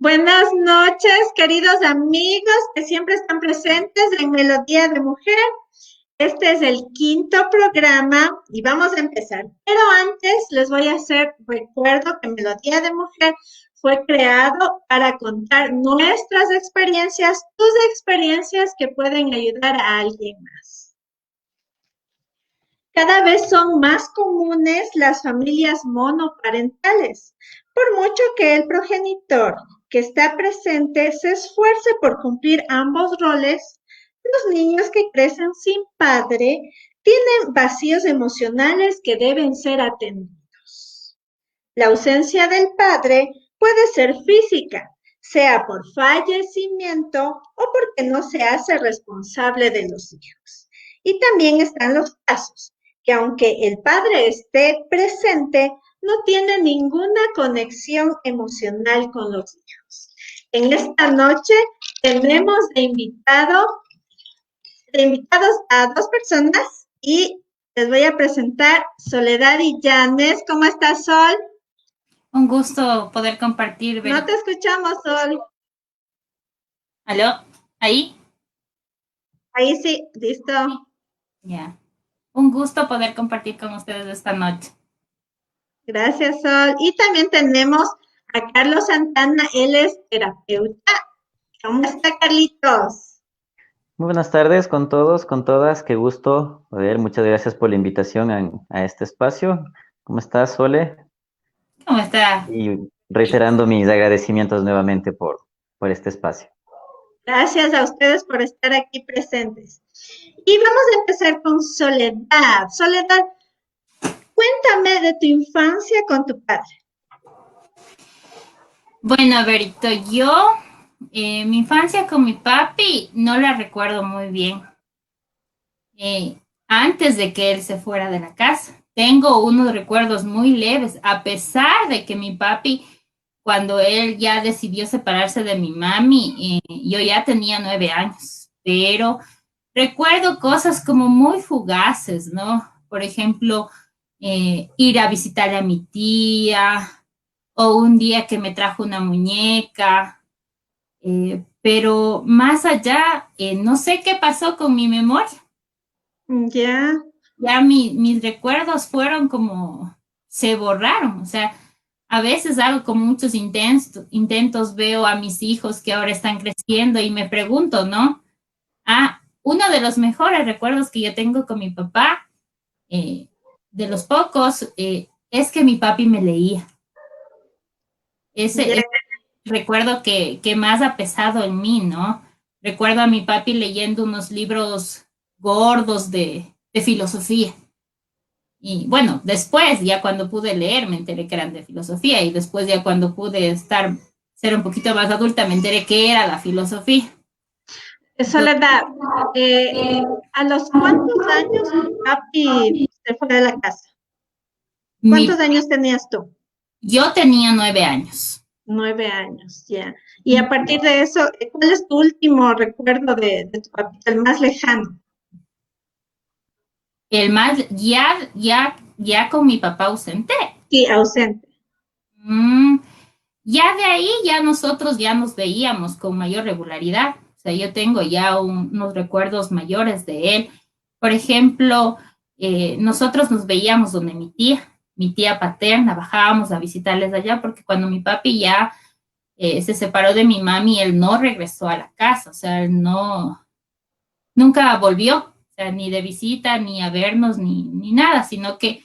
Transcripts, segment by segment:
Buenas noches, queridos amigos que siempre están presentes en Melodía de Mujer. Este es el quinto programa y vamos a empezar. Pero antes les voy a hacer recuerdo que Melodía de Mujer fue creado para contar nuestras experiencias, tus experiencias que pueden ayudar a alguien más. Cada vez son más comunes las familias monoparentales, por mucho que el progenitor que está presente se esfuerce por cumplir ambos roles. Los niños que crecen sin padre tienen vacíos emocionales que deben ser atendidos. La ausencia del padre puede ser física, sea por fallecimiento o porque no se hace responsable de los hijos. Y también están los casos que aunque el padre esté presente, no tiene ninguna conexión emocional con los hijos. En esta noche tenemos de invitados a dos personas y les voy a presentar Soledad y Janes. ¿Cómo estás, Sol? Un gusto poder compartir. No te escuchamos, Sol. ¿Aló? ¿Ahí? Ahí sí, listo. Ya. Un gusto poder compartir con ustedes esta noche. Gracias, Sol. Y también tenemos a Carlos Santana, él es terapeuta. ¿Cómo está, Carlitos? Muy buenas tardes con todos, con todas. Qué gusto poder. Muchas gracias por la invitación a este espacio. ¿Cómo estás, Sole? ¿Cómo está? Y reiterando mis agradecimientos nuevamente por este espacio. Gracias a ustedes por estar aquí presentes. Y vamos a empezar con Soledad. Soledad, cuéntame de tu infancia con tu padre. Bueno, Berito, yo mi infancia con mi papi no la recuerdo muy bien. Antes de que él se fuera de la casa. Tengo unos recuerdos muy leves, a pesar de que mi papi, cuando él ya decidió separarse de mi mami, yo ya tenía 9 años, pero recuerdo cosas como muy fugaces, ¿no? Por ejemplo, ir a visitarle a mi tía, o un día que me trajo una muñeca, pero más allá, no sé qué pasó con mi memoria. Ya, Ya mis recuerdos fueron como, se borraron, o sea, a veces hago como muchos intentos, veo a mis hijos que ahora están creciendo y me pregunto, ¿no? Uno de los mejores recuerdos que yo tengo con mi papá, eh, de los pocos, es que mi papi me leía. ya, Ese recuerdo que más ha pesado en mí, ¿no? Recuerdo a mi papi leyendo unos libros gordos de filosofía. Y bueno, después, ya cuando pude leer, me enteré que eran de filosofía y después ya cuando pude ser un poquito más adulta, me enteré que era la filosofía. Entonces, Soledad, eh, ¿a los cuántos años tu papi se fue de la casa? mi, ¿Cuántos años tenías tú? yo tenía 9 años. 9 años, ya. Y a partir de eso, ¿cuál es tu último recuerdo de tu papi, el más lejano? El más, ya con mi papá ausente. Sí, ausente. Mm, ya de ahí, ya nosotros ya nos veíamos con mayor regularidad. O sea, yo tengo ya unos recuerdos mayores de él. Por ejemplo, nosotros nos veíamos donde mi tía paterna, bajábamos a visitarles allá, porque cuando mi papi ya se separó de mi mami, él no regresó a la casa, o sea, él nunca volvió, o sea, ni de visita, ni a vernos, ni nada, sino que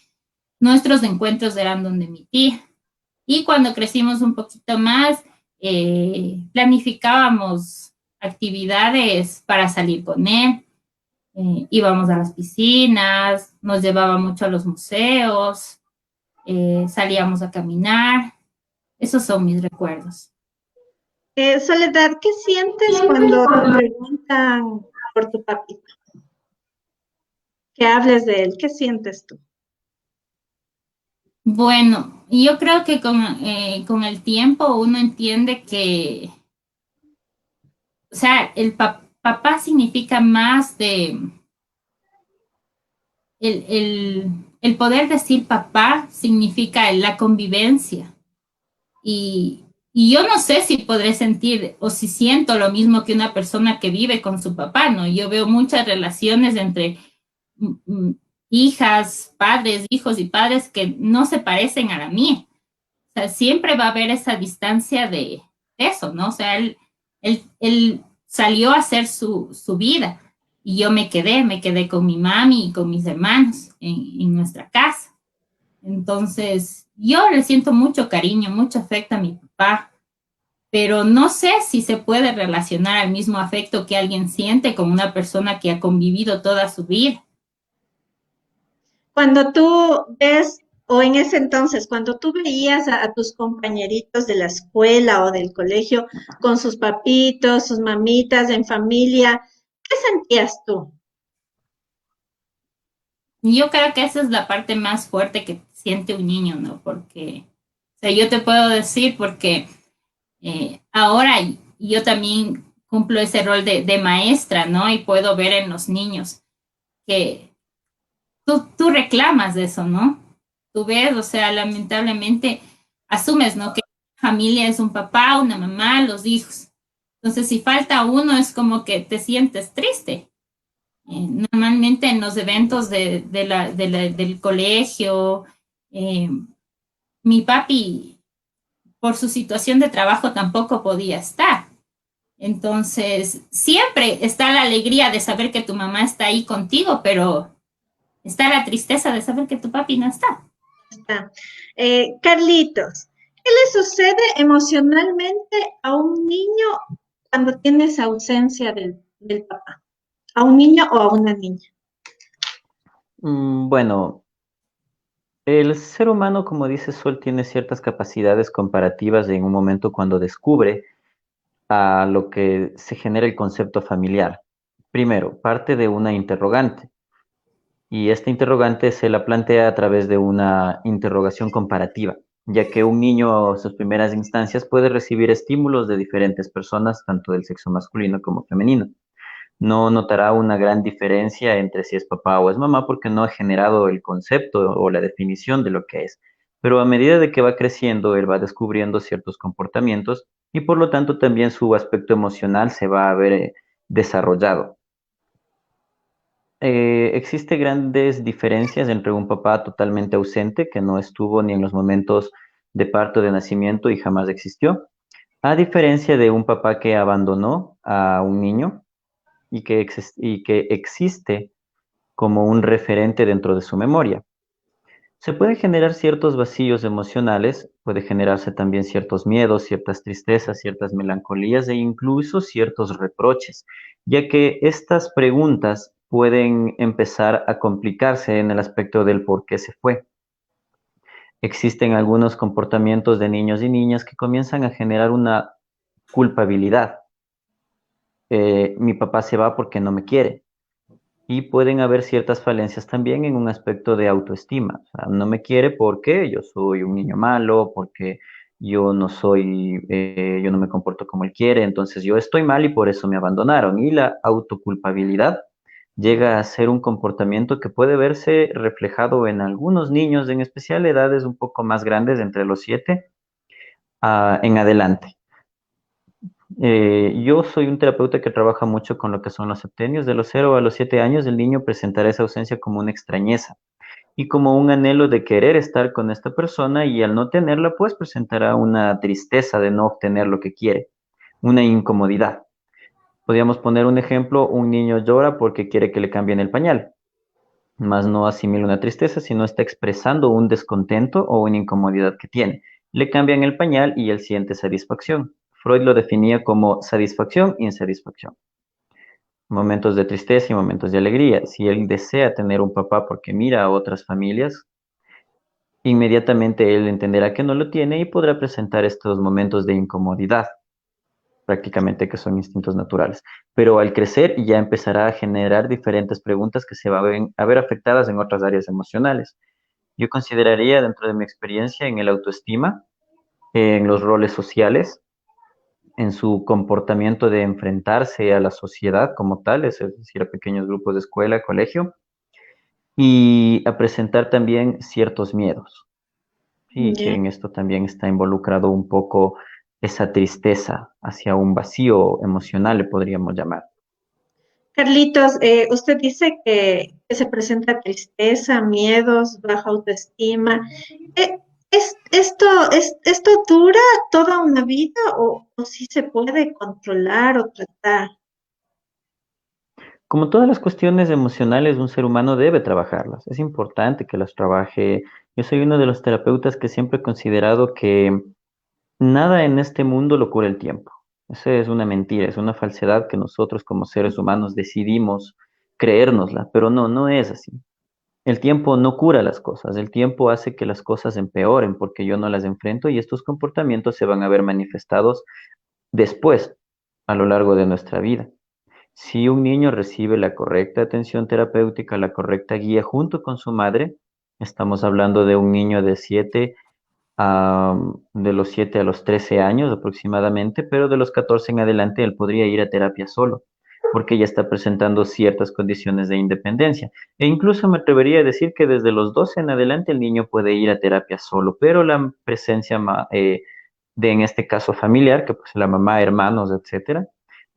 nuestros encuentros eran donde mi tía. Y cuando crecimos un poquito más, planificábamos actividades para salir con él. Íbamos a las piscinas, nos llevaba mucho a los museos, salíamos a caminar. Esos son mis recuerdos. Soledad, ¿qué sientes cuando te preguntan por tu papi? Que hables de él, ¿qué sientes tú? Bueno, yo creo que con el tiempo uno entiende que, o sea, papá significa más de, el poder decir papá significa la convivencia y, Y yo no sé si podré sentir o si siento lo mismo que una persona que vive con su papá, ¿no? Yo veo muchas relaciones entre mm, mm, hijas, padres, hijos y padres que no se parecen a la mía. O sea, siempre va a haber esa distancia de eso, ¿no? O sea, él salió a hacer su vida y yo me quedé con mi mami y con mis hermanos en nuestra casa. Entonces, yo le siento mucho cariño, mucho afecto a mi papá, pero no sé si se puede relacionar al mismo afecto que alguien siente con una persona que ha convivido toda su vida. Cuando tú ves, o en ese entonces, cuando tú veías a tus compañeritos de la escuela o del colegio con sus papitos, sus mamitas en familia, ¿qué sentías tú? Y yo creo que esa es la parte más fuerte que siente un niño, ¿no? Porque, o sea, yo te puedo decir porque ahora yo también cumplo ese rol de maestra, ¿no? Y puedo ver en los niños que tú reclamas de eso, ¿no? Tú ves, o sea, lamentablemente asumes, ¿no? Que familia es un papá, una mamá, los hijos. Entonces, si falta uno, es como que te sientes triste. Normalmente en los eventos del colegio, eh, mi papi, por su situación de trabajo, tampoco podía estar. Entonces, siempre está la alegría de saber que tu mamá está ahí contigo, pero está la tristeza de saber que tu papi no está. Está. Carlitos, ¿qué le sucede emocionalmente a un niño cuando tiene esa ausencia del papá? ¿A un niño o a una niña? Bueno, el ser humano, como dice Sol, tiene ciertas capacidades comparativas en un momento cuando descubre a lo que se genera el concepto familiar. Primero, parte de una interrogante, y esta interrogante se la plantea a través de una interrogación comparativa, ya que un niño a sus primeras instancias puede recibir estímulos de diferentes personas, tanto del sexo masculino como femenino. No notará una gran diferencia entre si es papá o es mamá porque no ha generado el concepto o la definición de lo que es. Pero a medida de que va creciendo, él va descubriendo ciertos comportamientos y por lo tanto también su aspecto emocional se va a ver desarrollado. Existe grandes diferencias entre un papá totalmente ausente, que no estuvo ni en los momentos de parto, de nacimiento y jamás existió, a diferencia de un papá que abandonó a un niño y que existe como un referente dentro de su memoria. Se pueden generar ciertos vacíos emocionales, puede generarse también ciertos miedos, ciertas tristezas, ciertas melancolías e incluso ciertos reproches, ya que estas preguntas pueden empezar a complicarse en el aspecto del por qué se fue. Existen algunos comportamientos de niños y niñas que comienzan a generar una culpabilidad. Mi papá se va porque no me quiere. Y pueden haber ciertas falencias también en un aspecto de autoestima. O sea, no me quiere porque yo soy un niño malo, porque yo no me comporto como él quiere, entonces yo estoy mal y por eso me abandonaron. Y la autoculpabilidad llega a ser un comportamiento que puede verse reflejado en algunos niños, en especial edades un poco más grandes, entre los 7 en adelante. Yo soy un terapeuta que trabaja mucho con lo que son los septenios. De los 0 a los 7 años, el niño presentará esa ausencia como una extrañeza y como un anhelo de querer estar con esta persona y al no tenerla, pues presentará una tristeza de no obtener lo que quiere, una incomodidad. Podríamos poner un ejemplo, un niño llora porque quiere que le cambien el pañal, más no asimila una tristeza, sino está expresando un descontento o una incomodidad que tiene. Le cambian el pañal y él siente satisfacción. Freud lo definía como satisfacción e insatisfacción. Momentos de tristeza y momentos de alegría. Si él desea tener un papá porque mira a otras familias, inmediatamente él entenderá que no lo tiene y podrá presentar estos momentos de incomodidad, prácticamente que son instintos naturales. Pero al crecer ya empezará a generar diferentes preguntas que se van a ver afectadas en otras áreas emocionales. Yo consideraría dentro de mi experiencia en el autoestima, en los roles sociales, en su comportamiento de enfrentarse a la sociedad como tal, es decir, a pequeños grupos de escuela, colegio, y a presentar también ciertos miedos. Sí, que Ya. en esto también está involucrado un poco esa tristeza, hacia un vacío emocional, le podríamos llamar. Carlitos, usted dice que se presenta tristeza, miedos, baja autoestima. ¿Esto dura toda una vida o sí se puede controlar o tratar? Como todas las cuestiones emocionales, un ser humano debe trabajarlas. Es importante que las trabaje. Yo soy uno de los terapeutas que siempre he considerado que nada en este mundo lo cura el tiempo. Eso es una mentira, es una falsedad que nosotros como seres humanos decidimos creérnosla, pero no, no es así. El tiempo no cura las cosas, el tiempo hace que las cosas empeoren porque yo no las enfrento y estos comportamientos se van a ver manifestados después, a lo largo de nuestra vida. Si un niño recibe la correcta atención terapéutica, la correcta guía junto con su madre, estamos hablando de un niño de de los 7 a los 13 años aproximadamente, pero de los 14 en adelante él podría ir a terapia solo, porque ya está presentando ciertas condiciones de independencia. E incluso me atrevería a decir que desde los 12 en adelante el niño puede ir a terapia solo, pero la presencia de, en este caso familiar, que pues la mamá, hermanos, etcétera,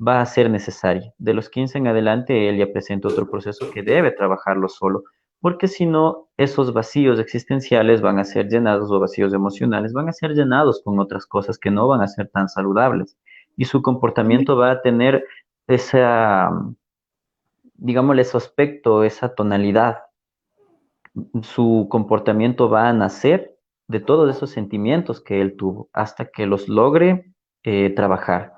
va a ser necesaria. De los 15 en adelante él ya presenta otro proceso que debe trabajarlo solo porque si no, esos vacíos existenciales van a ser llenados o vacíos emocionales van a ser llenados con otras cosas que no van a ser tan saludables. Y su comportamiento va a tener esa, digámosle, ese aspecto, esa tonalidad. Su comportamiento va a nacer de todos esos sentimientos que él tuvo hasta que los logre trabajar.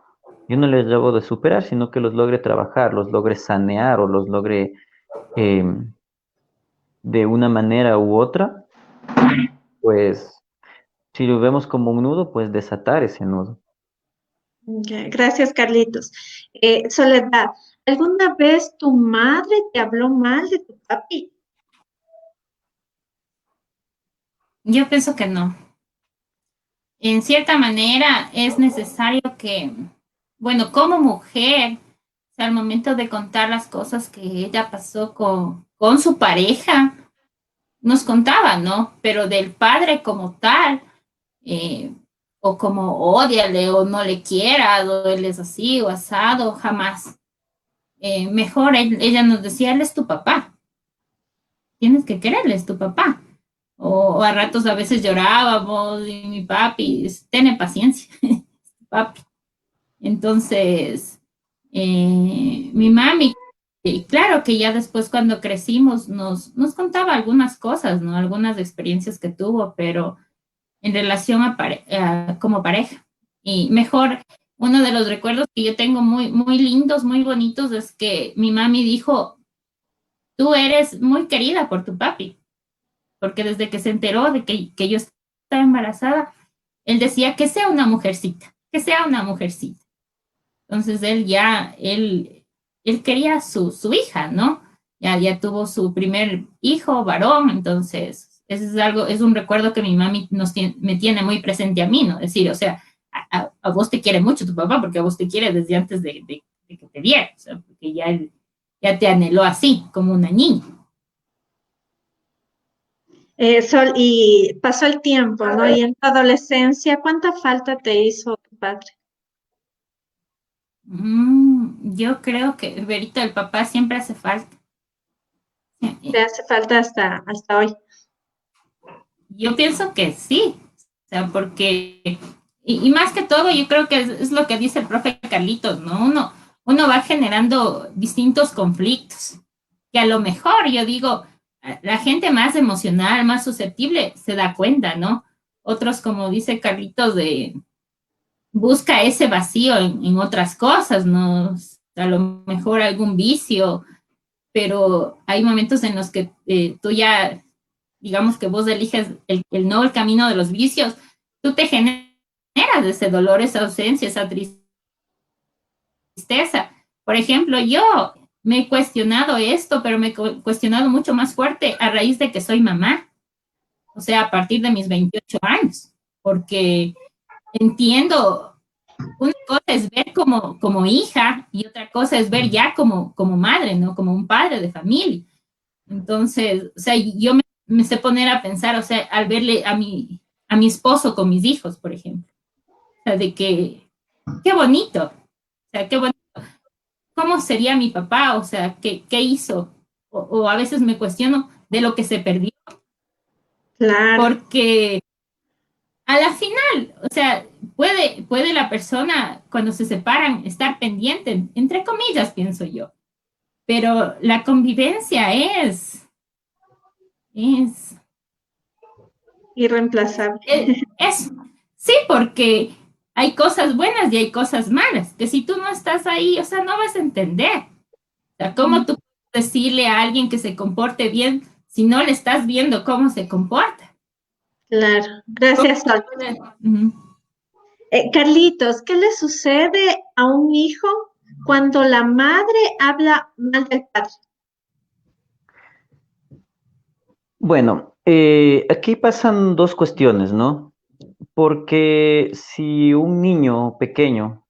Yo no les debo de superar, sino que los logre trabajar, los logre sanear o los logre eh, de una manera u otra pues si lo vemos como un nudo, pues desatar ese nudo. Ya, gracias, Carlitos. Soledad, ¿alguna vez tu madre te habló mal de tu papi? Yo pienso que no. En cierta manera es necesario que, bueno, como mujer, o sea, al momento de contar las cosas que ella pasó con su pareja, nos contaba, ¿no? Pero del padre como tal, eh, o como odiale o no le quiera, o él es así o asado, jamás. Mejor ella nos decía, él es tu papá, tienes que quererle, es tu papá. O a ratos a veces llorábamos y mi papi, tiene paciencia, papi. Entonces, mi mami, claro que ya después cuando crecimos nos contaba algunas cosas, ¿no? Algunas experiencias que tuvo, pero en relación como pareja. Y mejor, uno de los recuerdos que yo tengo muy, muy lindos, muy bonitos, es que mi mami dijo, tú eres muy querida por tu papi, porque desde que se enteró de que yo estaba embarazada, él decía que sea una mujercita, que sea una mujercita. Entonces él quería su hija, ¿no? Ya tuvo su primer hijo, varón, entonces eso es algo, es un recuerdo que mi mami me tiene muy presente a mí, ¿no? Es decir, o sea, a vos te quiere mucho tu papá porque a vos te quiere desde antes de que te viera, o sea, porque ya te anheló así, como una niña. Sol, y pasó el tiempo, ¿no? Y en tu adolescencia, ¿cuánta falta te hizo tu padre? Yo creo que, Verita, el papá siempre hace falta. ¿Te hace falta hasta hoy? Yo pienso que sí, o sea, porque, y más que todo, yo creo que es lo que dice el profe Carlitos, ¿no? Uno va generando distintos conflictos, que a lo mejor, yo digo, la gente más emocional, más susceptible, se da cuenta, ¿no? Otros, como dice Carlitos, busca ese vacío en otras cosas, ¿no? A lo mejor algún vicio, pero hay momentos en los que tú ya, digamos que vos eliges no el camino de los vicios, tú te generas ese dolor, esa ausencia, esa tristeza. Por ejemplo, yo me he cuestionado esto, pero me he cuestionado mucho más fuerte a raíz de que soy mamá, o sea, a partir de mis 28 años, porque entiendo, una cosa es ver como hija y otra cosa es ver ya como madre, ¿no? Como un padre de familia. Entonces, o sea, yo me sé poner a pensar, o sea, al verle a mi esposo con mis hijos, por ejemplo. O sea, de que, qué bonito, o sea, qué bonito. ¿Cómo sería mi papá? O sea, ¿qué hizo? O a veces me cuestiono de lo que se perdió, Claro, porque a la final, o sea, puede la persona cuando se separan estar pendiente, entre comillas, pienso yo, pero la convivencia es, irreemplazable. es, sí, porque hay cosas buenas y hay cosas malas, que si tú no estás ahí, o sea, no vas a entender. O sea, ¿cómo tú puedes decirle a alguien que se comporte bien si no le estás viendo cómo se comporta? Claro, ¿Cómo gracias, Sol. puede- Ujú. Carlitos, ¿qué le sucede a un hijo cuando la madre habla mal del padre? Bueno, aquí pasan dos cuestiones, ¿no? Porque si un niño pequeño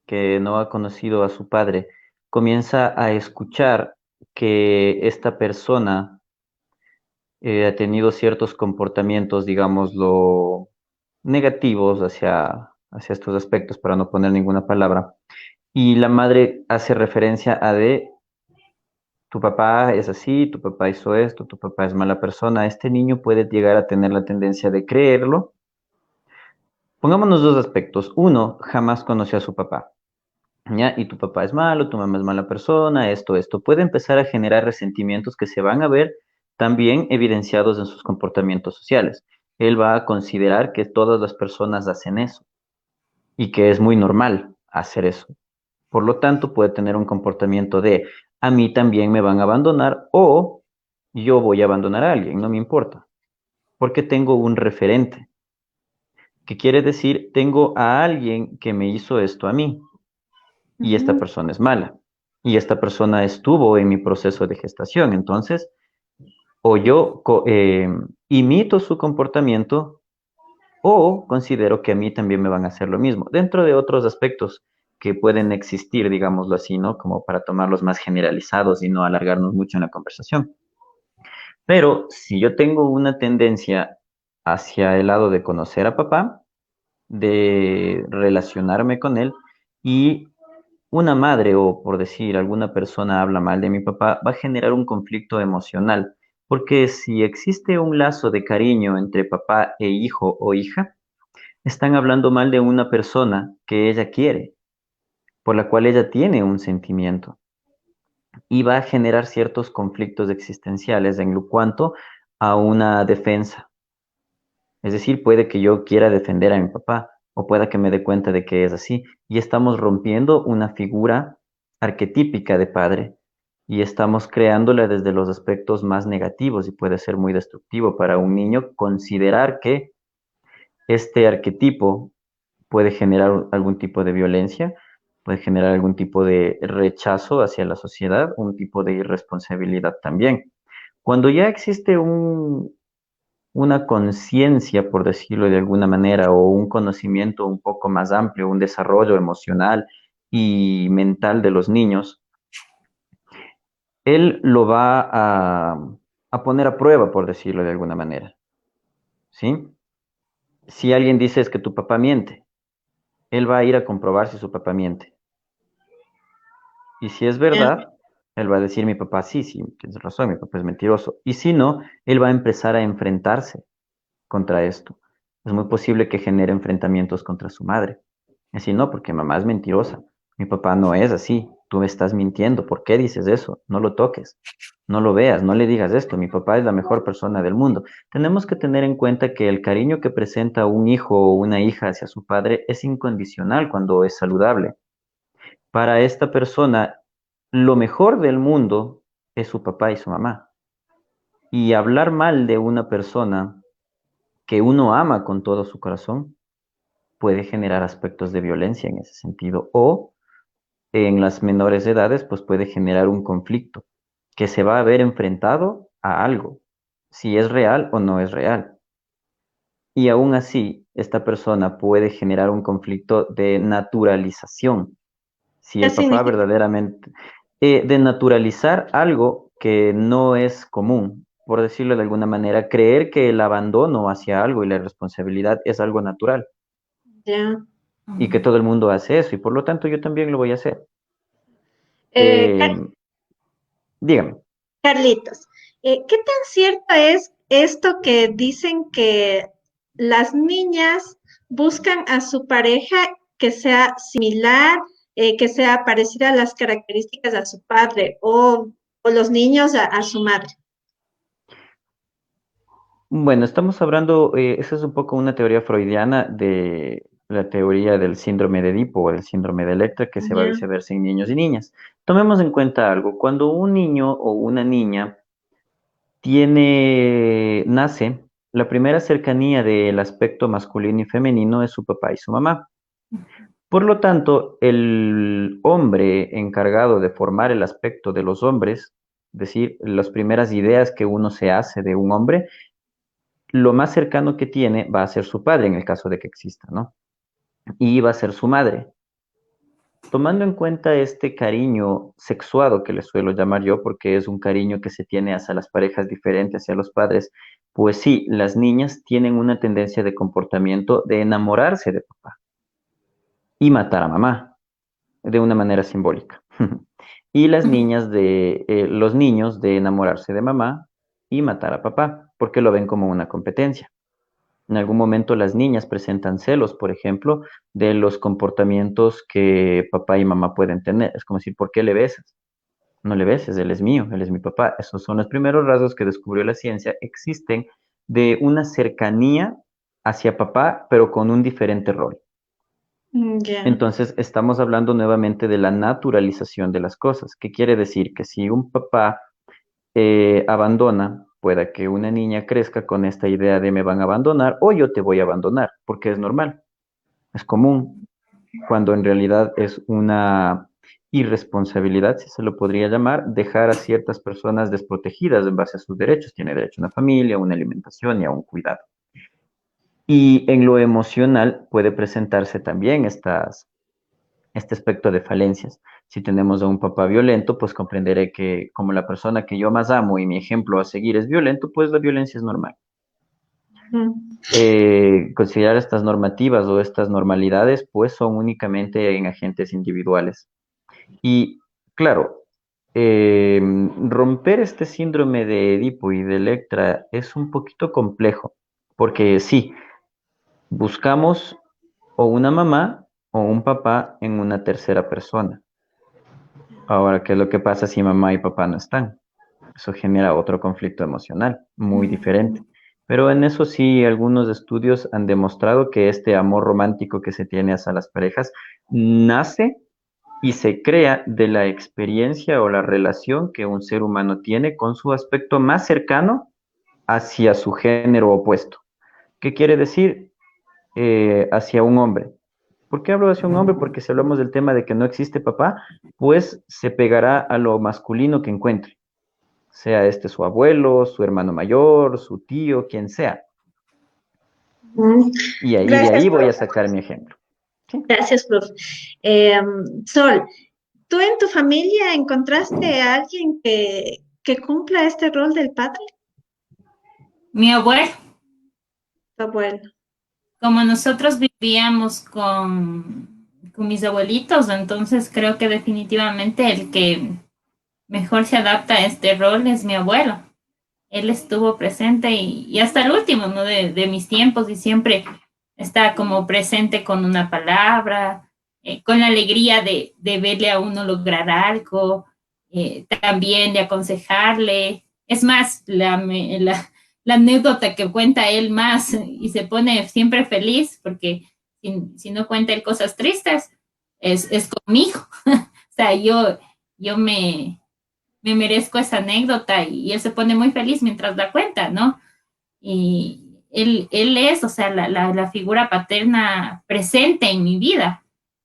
que no ha conocido a su padre comienza a escuchar que esta persona ha tenido ciertos comportamientos, digámoslo, negativos hacia estos aspectos, para no poner ninguna palabra, y la madre hace referencia a de tu papá es así, tu papá hizo esto, tu papá es mala persona, este niño puede llegar a tener la tendencia de creerlo. Pongámonos dos aspectos. Uno, jamás conoció a su papá, ¿ya? Y tu papá es malo, tu mamá es mala persona, esto. Puede empezar a generar resentimientos que se van a ver también evidenciados en sus comportamientos sociales. Él va a considerar que todas las personas hacen eso y que es muy normal hacer eso. Por lo tanto, puede tener un comportamiento de a mí también me van a abandonar o yo voy a abandonar a alguien, no me importa, porque tengo un referente, que quiere decir tengo a alguien que me hizo esto a mí y esta Ujú. persona es mala y esta persona estuvo en mi proceso de gestación. Entonces, o yo imito su comportamiento o considero que a mí también me van a hacer lo mismo, dentro de otros aspectos que pueden existir, digámoslo así, ¿no? Como para tomarlos más generalizados y no alargarnos mucho en la conversación. Pero si yo tengo una tendencia hacia el lado de conocer a papá, de relacionarme con él, y una madre o por decir alguna persona habla mal de mi papá, va a generar un conflicto emocional, porque si existe un lazo de cariño entre papá e hijo o hija, están hablando mal de una persona que ella quiere, por la cual ella tiene un sentimiento, y va a generar ciertos conflictos existenciales en lo cuanto a una defensa. Es decir, puede que yo quiera defender a mi papá o pueda que me dé cuenta de que es así y estamos rompiendo una figura arquetípica de padre y estamos creándola desde los aspectos más negativos y puede ser muy destructivo para un niño considerar que este arquetipo puede generar algún tipo de violencia, puede generar algún tipo de rechazo hacia la sociedad, un tipo de irresponsabilidad también. Cuando ya existe una conciencia, por decirlo de alguna manera, o un conocimiento un poco más amplio, un desarrollo emocional y mental de los niños, él lo va a poner a prueba, por decirlo de alguna manera, ¿sí? Si alguien dice es que tu papá miente, él va a ir a comprobar si su papá miente. Y si es Ya. verdad, él va a decir, mi papá sí, sí, tienes razón, mi papá es mentiroso. Y si no, él va a empezar a enfrentarse contra esto. Es muy posible que genere enfrentamientos contra su madre. Así no, porque mamá es mentirosa. Mi papá no es así. Tú me estás mintiendo. ¿Por qué dices eso? No lo toques. No lo veas. No le digas esto. Mi papá es la mejor persona del mundo. Tenemos que tener en cuenta que el cariño que presenta un hijo o una hija hacia su padre es incondicional cuando es saludable. Para esta persona, lo mejor del mundo es su papá y su mamá. Y hablar mal de una persona que uno ama con todo su corazón puede generar aspectos de violencia en ese sentido. O en las menores edades, pues puede generar un conflicto que se va a ver enfrentado a algo, si es real o no es real. Y aún así, esta persona puede generar un conflicto de naturalización, si ¿Qué el papá significa? verdaderamente, de naturalizar algo que no es común, por decirlo de alguna manera, creer que el abandono hacia algo y la responsabilidad es algo natural. Ya. y que todo el mundo hace eso, y por lo tanto yo también lo voy a hacer. Eh, Car- Dígame. Carlitos, ¿qué tan cierto es esto que dicen que las niñas buscan a su pareja que sea similar, que sea parecida a las características a su padre o los niños a su madre? Bueno, estamos hablando, esa es un poco una teoría freudiana de la teoría del síndrome de Edipo o el síndrome de Electra que se va a Ya. viceversa en niños y niñas. Tomemos en cuenta algo, cuando un niño o una niña nace, la primera cercanía del aspecto masculino y femenino es su papá y su mamá. Por lo tanto, el hombre encargado de formar el aspecto de los hombres, es decir, las primeras ideas que uno se hace de un hombre, lo más cercano que tiene va a ser su padre en el caso de que exista, ¿no? Y va a ser su madre. Tomando en cuenta este cariño sexuado que le suelo llamar yo, porque es un cariño que se tiene hacia las parejas diferentes, hacia los padres, pues sí, las niñas tienen una tendencia de comportamiento de enamorarse de papá y matar a mamá de una manera simbólica. Y los niños de enamorarse de mamá y matar a papá, porque lo ven como una competencia. En algún momento las niñas presentan celos, por ejemplo, de los comportamientos que papá y mamá pueden tener. Es como decir, ¿por qué le besas? No le beses, él es mío, él es mi papá. Esos son los primeros rasgos que descubrió la ciencia. Existen de una cercanía hacia papá, pero con un diferente rol. Ya. Entonces, estamos hablando nuevamente de la naturalización de las cosas. ¿Qué quiere decir? Que si un papá abandona, pueda que una niña crezca con esta idea de me van a abandonar o yo te voy a abandonar, porque es normal, es común, cuando en realidad es una irresponsabilidad, si se lo podría llamar, dejar a ciertas personas desprotegidas en base a sus derechos. Tiene derecho a una familia, a una alimentación y a un cuidado. Y en lo emocional puede presentarse también este aspecto de falencias. Si tenemos a un papá violento, pues comprenderé que como la persona que yo más amo y mi ejemplo a seguir es violento, pues la violencia es normal. Mm. Considerar estas normativas o estas normalidades, pues son únicamente en agentes individuales. Y claro, romper este síndrome de Edipo y de Electra es un poquito complejo, porque sí, buscamos o una mamá o un papá en una tercera persona. Ahora, ¿qué es lo que pasa si mamá y papá no están? Eso genera otro conflicto emocional muy diferente. Pero en eso sí, algunos estudios han demostrado que este amor romántico que se tiene hacia las parejas nace y se crea de la experiencia o la relación que un ser humano tiene con su aspecto más cercano hacia su género opuesto. ¿Qué quiere decir? Hacia un hombre. ¿Por qué hablo hacia un hombre? Porque si hablamos del tema de que no existe papá, pues se pegará a lo masculino que encuentre, sea este su abuelo, su hermano mayor, su tío, quien sea. Mm. Y ahí de Gracias, ahí voy a profe. sacar mi ejemplo. ¿Sí? Gracias, profe. Sol, ¿tú en tu familia encontraste a alguien que cumpla este rol del padre? Mi abuelo, Tu abuelo. como nosotros vivíamos con mis abuelitos, entonces creo que definitivamente el que mejor se adapta a este rol es mi abuelo. Él estuvo presente y hasta el último, ¿no? De mis tiempos y siempre está como presente con una palabra, con la alegría de verle a uno lograr algo, también de aconsejarle. Es más, la anécdota que cuenta él más y se pone siempre feliz porque si no cuenta él cosas tristes, es conmigo. O sea, yo me merezco esa anécdota y él se pone muy feliz mientras la cuenta, ¿no? Y él es, o sea, la figura paterna presente en mi vida,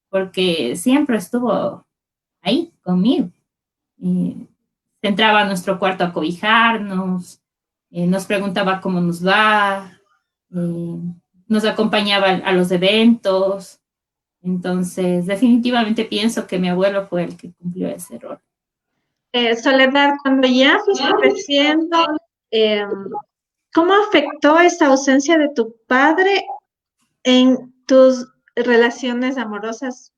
porque siempre estuvo ahí conmigo. Y se entraba a nuestro cuarto a cobijarnos, nos preguntaba cómo nos va, eh, nos acompañaba a los eventos. Entonces, definitivamente pienso que mi abuelo fue el que cumplió ese rol. Soledad, cuando ya fuiste creciendo, eh, ¿cómo afectó esa ausencia de tu padre en tus relaciones amorosas,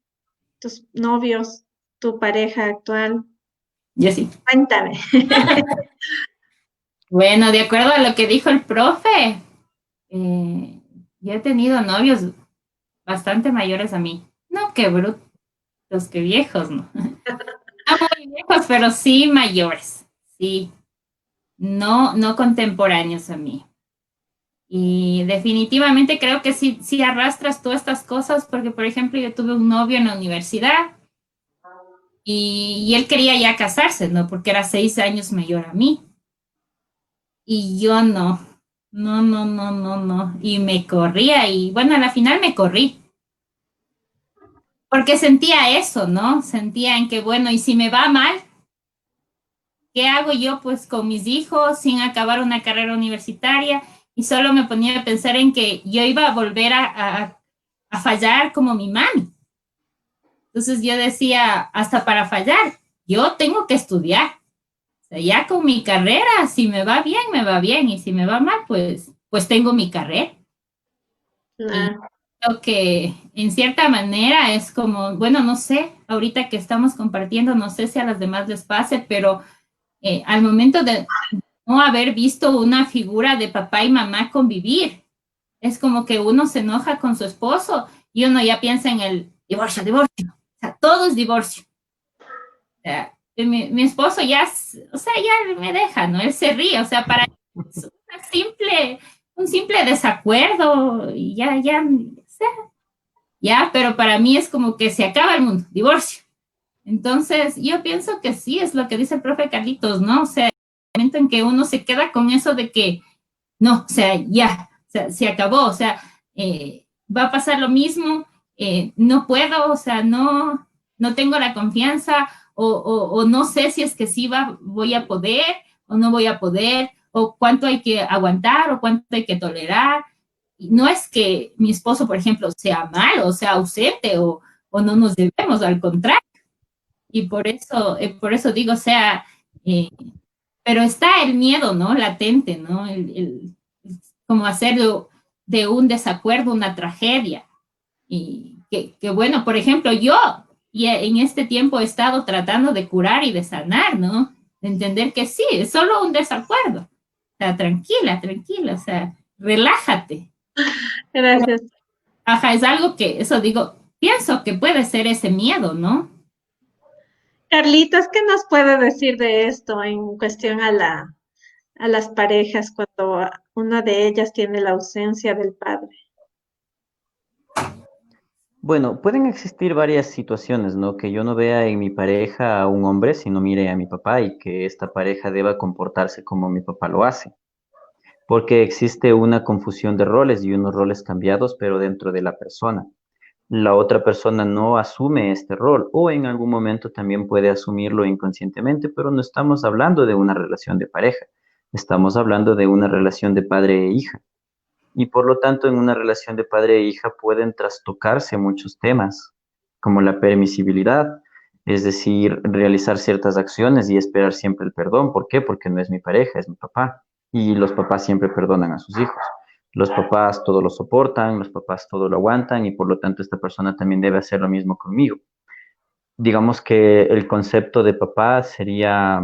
tus novios, tu pareja actual? Yo sí. Cuéntame. Bueno, de acuerdo a lo que dijo el profe, yo he tenido novios bastante mayores a mí. No, qué brutos, qué viejos, ¿no? No muy viejos, pero sí mayores. Sí, no, no contemporáneos a mí. Y definitivamente creo que sí, sí arrastras todas estas cosas, porque por ejemplo yo tuve un novio en la universidad y él quería ya casarse, ¿no? Porque era 6 años mayor a mí. Y yo no, no, no, no, no, no. Y me corría y bueno, a la final me corrí. Porque sentía eso, ¿no? Sentía en que, bueno, y si me va mal, ¿qué hago yo pues con mis hijos sin acabar una carrera universitaria? Y solo me ponía a pensar en que yo iba a volver a fallar como mi mami. Entonces yo decía, hasta para fallar, yo tengo que estudiar. O sea, ya con mi carrera, si me va bien, me va bien. Y si me va mal, pues tengo mi carrera. Y Ah, creo que en cierta manera es como, bueno, no sé, ahorita que estamos compartiendo, no sé si a las demás les pase, pero al momento de no haber visto una figura de papá y mamá convivir, es como que uno se enoja con su esposo y uno ya piensa en el divorcio, divorcio. O sea, todo es divorcio. O sea, mi esposo ya, o sea, ya me deja, ¿no? Él se ríe, o sea, para él es un simple desacuerdo y ya, o sea, ya, pero para mí es como que se acaba el mundo, divorcio. Entonces, yo pienso que sí, es lo que dice el profe Carlitos, ¿no? O sea, el momento en que uno se queda con eso de que, no, o sea, ya, o sea, se acabó, o sea, va a pasar lo mismo, no puedo, o sea, no, no tengo la confianza, o no sé si es que sí voy a poder o no voy a poder, o cuánto hay que aguantar o cuánto hay que tolerar. Y no es que mi esposo, por ejemplo, sea malo, o sea ausente, o no nos debemos, al contrario. Y por eso digo, o sea, eh, pero está el miedo, ¿no? Latente, ¿no? Como hacer de un desacuerdo una tragedia. Y que bueno, por ejemplo, yo ya en este tiempo he estado tratando de curar y de sanar, ¿no? De entender que sí, es solo un desacuerdo. O sea, tranquila, tranquila, o sea, relájate. gracias. Ajá, es algo que, eso digo, pienso que puede ser ese miedo, ¿no? Carlitos, ¿qué nos puede decir de esto en cuestión a las parejas cuando una de ellas tiene la ausencia del padre? Bueno, pueden existir varias situaciones, ¿no? Que yo no vea en mi pareja a un hombre, sino mire a mi papá y que esta pareja deba comportarse como mi papá lo hace. Porque existe una confusión de roles y unos roles cambiados, pero dentro de la persona. La otra persona no asume este rol o en algún momento también puede asumirlo inconscientemente, pero no estamos hablando de una relación de pareja, estamos hablando de una relación de padre e hija. Y por lo tanto, en una relación de padre e hija pueden trastocarse muchos temas, como la permisibilidad, es decir, realizar ciertas acciones y esperar siempre el perdón. ¿Por qué? Porque no es mi pareja, es mi papá. Y los papás siempre perdonan a sus hijos. Los papás todo lo soportan, los papás todo lo aguantan y por lo tanto esta persona también debe hacer lo mismo conmigo. Digamos que el concepto de papá sería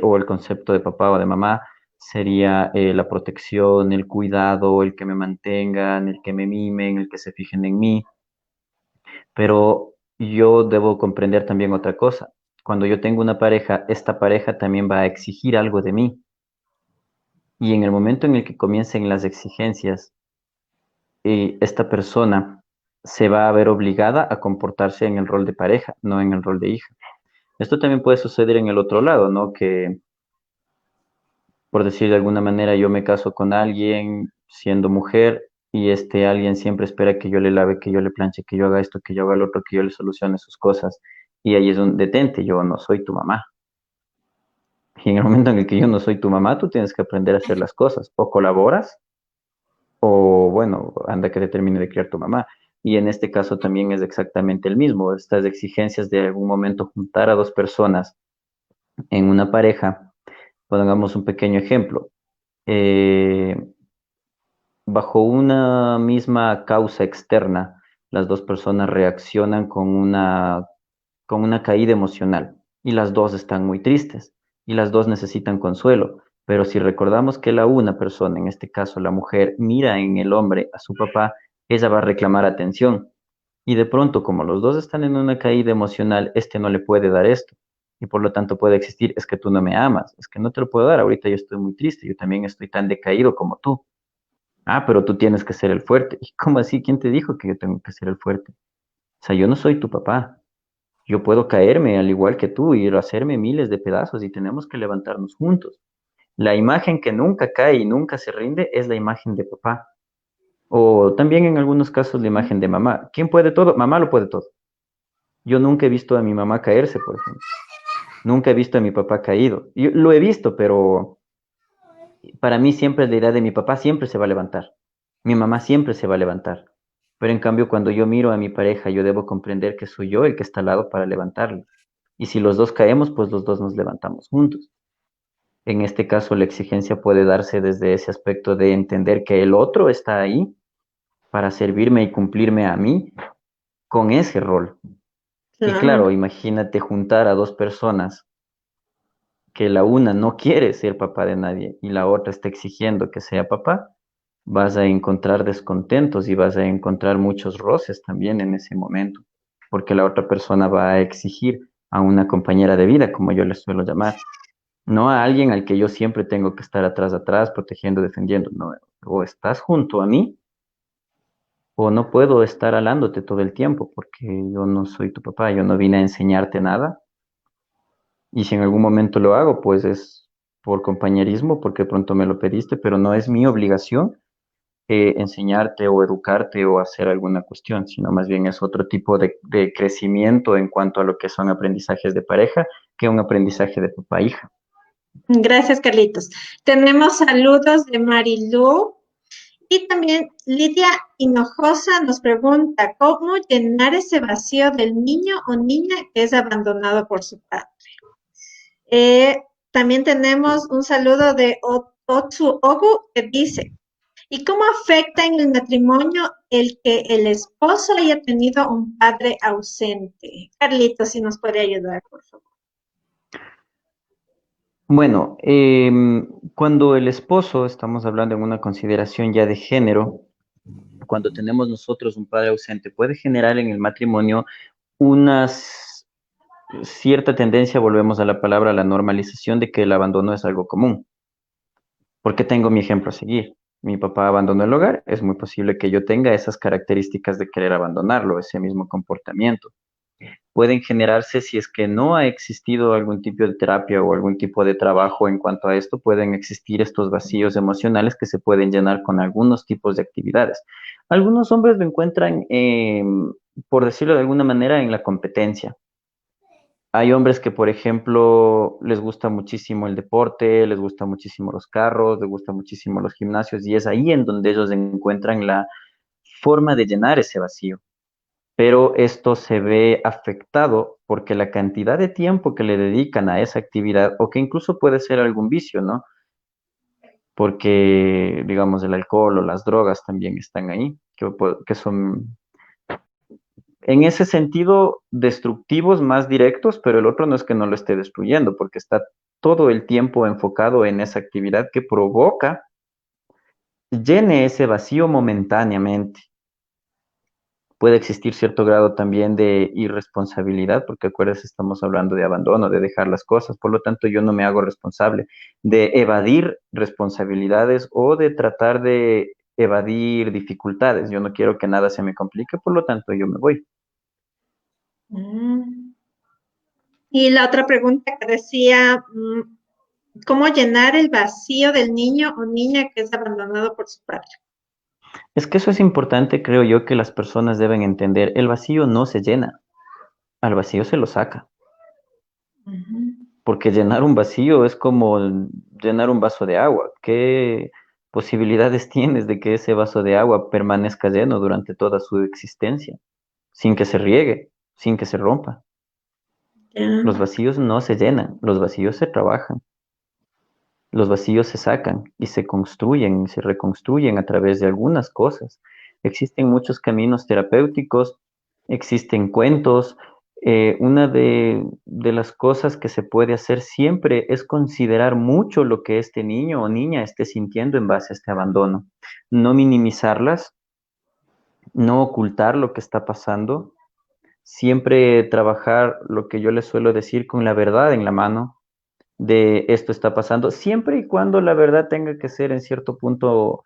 o el concepto de papá o de mamá sería la protección, el cuidado, el que me mantengan, el que me mimen, el que se fijen en mí. Pero yo debo comprender también otra cosa. Cuando yo tengo una pareja, esta pareja también va a exigir algo de mí. Y en el momento en el que comiencen las exigencias, esta persona se va a ver obligada a comportarse en el rol de pareja, no en el rol de hija. Esto también puede suceder en el otro lado, ¿no? Que por decir de alguna manera, yo me caso con alguien siendo mujer y este alguien siempre espera que yo le lave, que yo le planche, que yo haga esto, que yo haga lo otro, que yo le solucione sus cosas. Y ahí es un detente, yo no soy tu mamá. Y en el momento en el que yo no soy tu mamá, tú tienes que aprender a hacer las cosas. O colaboras, o bueno, anda que te termine de criar tu mamá. Y en este caso también es exactamente el mismo. Estas exigencias de algún momento juntar a dos personas en una pareja, pongamos un pequeño ejemplo. Eh, Bajo una misma causa externa, las dos personas reaccionan con una caída emocional y las dos están muy tristes y las dos necesitan consuelo. Pero si recordamos que la una persona, en este caso la mujer, mira en el hombre a su papá, ella va a reclamar atención. Y de pronto, como los dos están en una caída emocional, este no le puede dar esto. Y por lo tanto puede existir, es que tú no me amas, es que no te lo puedo dar, ahorita yo estoy muy triste, yo también estoy tan decaído como tú. Ah, pero tú tienes que ser el fuerte. ¿Y cómo así? ¿Quién te dijo que yo tengo que ser el fuerte? O sea, yo no soy tu papá. Yo puedo caerme al igual que tú y hacerme miles de pedazos y tenemos que levantarnos juntos. La imagen que nunca cae y nunca se rinde es la imagen de papá. O también en algunos casos la imagen de mamá. ¿Quién puede todo? Mamá lo puede todo. Yo nunca he visto a mi mamá caerse, por ejemplo. Nunca he visto a mi papá caído. Yo lo he visto, pero para mí siempre la idea de mi papá siempre se va a levantar. Mi mamá siempre se va a levantar. Pero en cambio, cuando yo miro a mi pareja, yo debo comprender que soy yo el que está al lado para levantarle. Y si los dos caemos, pues los dos nos levantamos juntos. En este caso, la exigencia puede darse desde ese aspecto de entender que el otro está ahí para servirme y cumplirme a mí con ese rol. Y Claro. claro, imagínate juntar a dos personas que la una no quiere ser papá de nadie y la otra está exigiendo que sea papá, vas a encontrar descontentos y vas a encontrar muchos roces también en ese momento, porque la otra persona va a exigir a una compañera de vida, como yo le suelo llamar, no a alguien al que yo siempre tengo que estar atrás, protegiendo, defendiendo, no, o estás junto a mí o no puedo estar alándote todo el tiempo, porque yo no soy tu papá, yo no vine a enseñarte nada. Y si en algún momento lo hago, pues es por compañerismo, porque de pronto me lo pediste, pero no es mi obligación enseñarte o educarte o hacer alguna cuestión, sino más bien es otro tipo de crecimiento en cuanto a lo que son aprendizajes de pareja que un aprendizaje de papá-hija. Gracias, Carlitos. Tenemos saludos de Marilú y también Lidia Hinojosa nos pregunta, ¿cómo llenar ese vacío del niño o niña que es abandonado por su padre? Eh, También tenemos un saludo de Otsu Ogu que dice, ¿y cómo afecta en el matrimonio el que el esposo haya tenido un padre ausente? Carlitos, si nos puede ayudar, por favor. Bueno, cuando el esposo, estamos hablando en una consideración ya de género, cuando tenemos nosotros un padre ausente, puede generar en el matrimonio una cierta tendencia, volvemos a la palabra, a la normalización de que el abandono es algo común. Porque tengo mi ejemplo a seguir. Mi papá abandonó el hogar, es muy posible que yo tenga esas características de querer abandonarlo, ese mismo comportamiento. Pueden generarse si es que no ha existido algún tipo de terapia o algún tipo de trabajo en cuanto a esto, pueden existir estos vacíos emocionales que se pueden llenar con algunos tipos de actividades. Algunos hombres lo encuentran, por decirlo de alguna manera, en la competencia. Hay hombres que, por ejemplo, les gusta muchísimo el deporte, les gusta muchísimo los carros, les gusta muchísimo los gimnasios y es ahí en donde ellos encuentran la forma de llenar ese vacío. Pero esto se ve afectado porque la cantidad de tiempo que le dedican a esa actividad, o que incluso puede ser algún vicio, ¿no? Porque, digamos, el alcohol o las drogas también están ahí, que son en ese sentido destructivos más directos, pero el otro no es que no lo esté destruyendo, porque está todo el tiempo enfocado en esa actividad que provoca, llene ese vacío momentáneamente. Puede existir cierto grado también de irresponsabilidad, porque acuérdense, estamos hablando de abandono, de dejar las cosas, por lo tanto yo no me hago responsable de evadir responsabilidades o de tratar de evadir dificultades. Yo no quiero que nada se me complique, por lo tanto yo me voy. Mm. Y la otra pregunta que decía, ¿cómo llenar el vacío del niño o niña que es abandonado por su padre? Es que eso es importante, creo yo, que las personas deben entender. El vacío no se llena, al vacío se lo saca. Ujú. Porque llenar un vacío es como llenar un vaso de agua. ¿Qué posibilidades tienes de que ese vaso de agua permanezca lleno durante toda su existencia, sin que se riegue, sin que se rompa? Ya. Los vacíos no se llenan, los vacíos se trabajan. Los vacíos se sacan y se construyen y se reconstruyen a través de algunas cosas. Existen muchos caminos terapéuticos, existen cuentos. Una de las cosas que se puede hacer siempre es considerar mucho lo que este niño o niña esté sintiendo en base a este abandono. No minimizarlas, no ocultar lo que está pasando, siempre trabajar lo que yo les suelo decir con la verdad en la mano de esto está pasando, siempre y cuando la verdad tenga que ser en cierto punto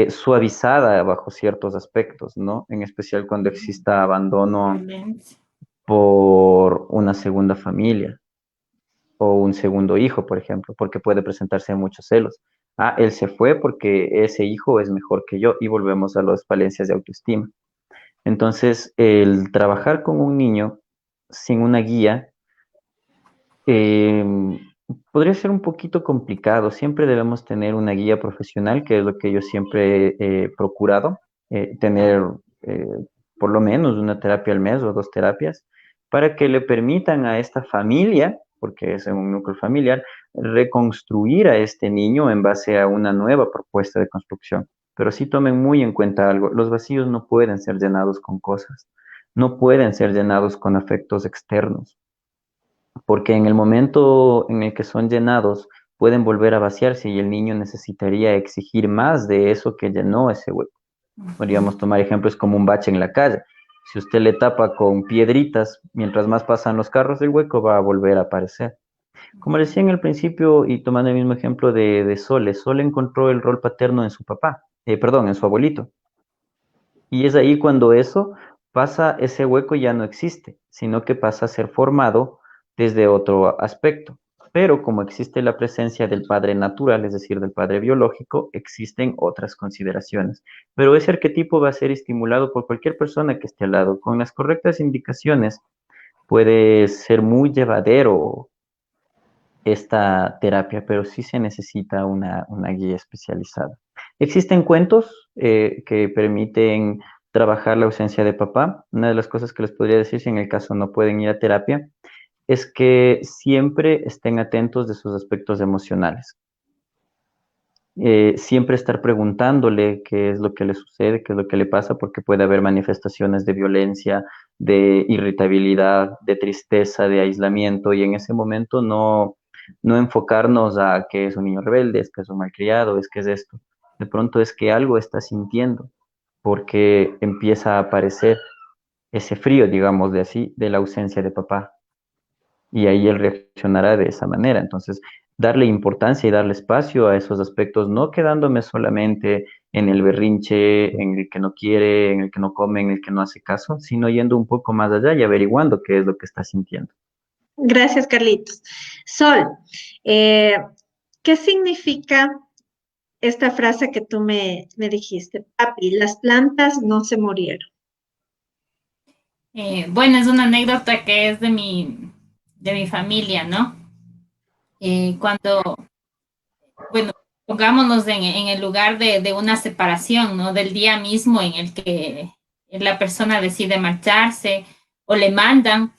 suavizada bajo ciertos aspectos, ¿no? En especial cuando exista abandono Violencia. por una segunda familia o un segundo hijo, por ejemplo, porque puede presentarse muchos celos. Ah, él se fue porque ese hijo es mejor que yo y volvemos a las falencias de autoestima. Entonces, el trabajar con un niño sin una guía eh, podría ser un poquito complicado. Siempre debemos tener una guía profesional, que es lo que yo siempre he procurado, tener eh, por lo menos una terapia al mes o dos terapias, para que le permitan a esta familia, porque es un núcleo familiar, reconstruir a este niño en base a una nueva propuesta de construcción. Pero sí tomen muy en cuenta algo, los vacíos no pueden ser llenados con cosas, no pueden ser llenados con afectos externos, porque en el momento en el que son llenados pueden volver a vaciarse y el niño necesitaría exigir más de eso que llenó ese hueco. Podríamos tomar ejemplos como un bache en la calle. Si usted le tapa con piedritas, mientras más pasan los carros, el hueco va a volver a aparecer. Como decía en el principio, y tomando el mismo ejemplo de Sole, Sole encontró el rol paterno en su papá, perdón, en su abuelito. Y es ahí cuando eso pasa, ese hueco ya no existe, sino que pasa a ser formado desde otro aspecto. Pero como existe la presencia del padre natural, es decir, del padre biológico, existen otras consideraciones. Pero ese arquetipo va a ser estimulado por cualquier persona que esté al lado. Con las correctas indicaciones puede ser muy llevadero esta terapia, pero sí se necesita una guía especializada. Existen cuentos que permiten trabajar la ausencia de papá. Una de las cosas que les podría decir si en el caso no pueden ir a terapia es que siempre estén atentos de sus aspectos emocionales. Siempre estar preguntándole qué es lo que le sucede, qué es lo que le pasa, porque puede haber manifestaciones de violencia, de irritabilidad, de tristeza, de aislamiento, y en ese momento no enfocarnos a que es un niño rebelde, es que es un malcriado, es que es esto. De pronto es que algo está sintiendo, porque empieza a aparecer ese frío, digamos de así, de la ausencia de papá y ahí él reaccionará de esa manera. Entonces, darle importancia y darle espacio a esos aspectos, no quedándome solamente en el berrinche, en el que no quiere, en el que no come, en el que no hace caso, sino yendo un poco más allá y averiguando qué es lo que está sintiendo. Gracias, Carlitos. Sol, eh, ¿qué significa esta frase que tú me dijiste? Papi, las plantas no se murieron. Bueno, es una anécdota que es de mi familia, ¿no? Cuando, bueno, pongámonos en el lugar de una separación, ¿no? Del día mismo en el que la persona decide marcharse o le mandan,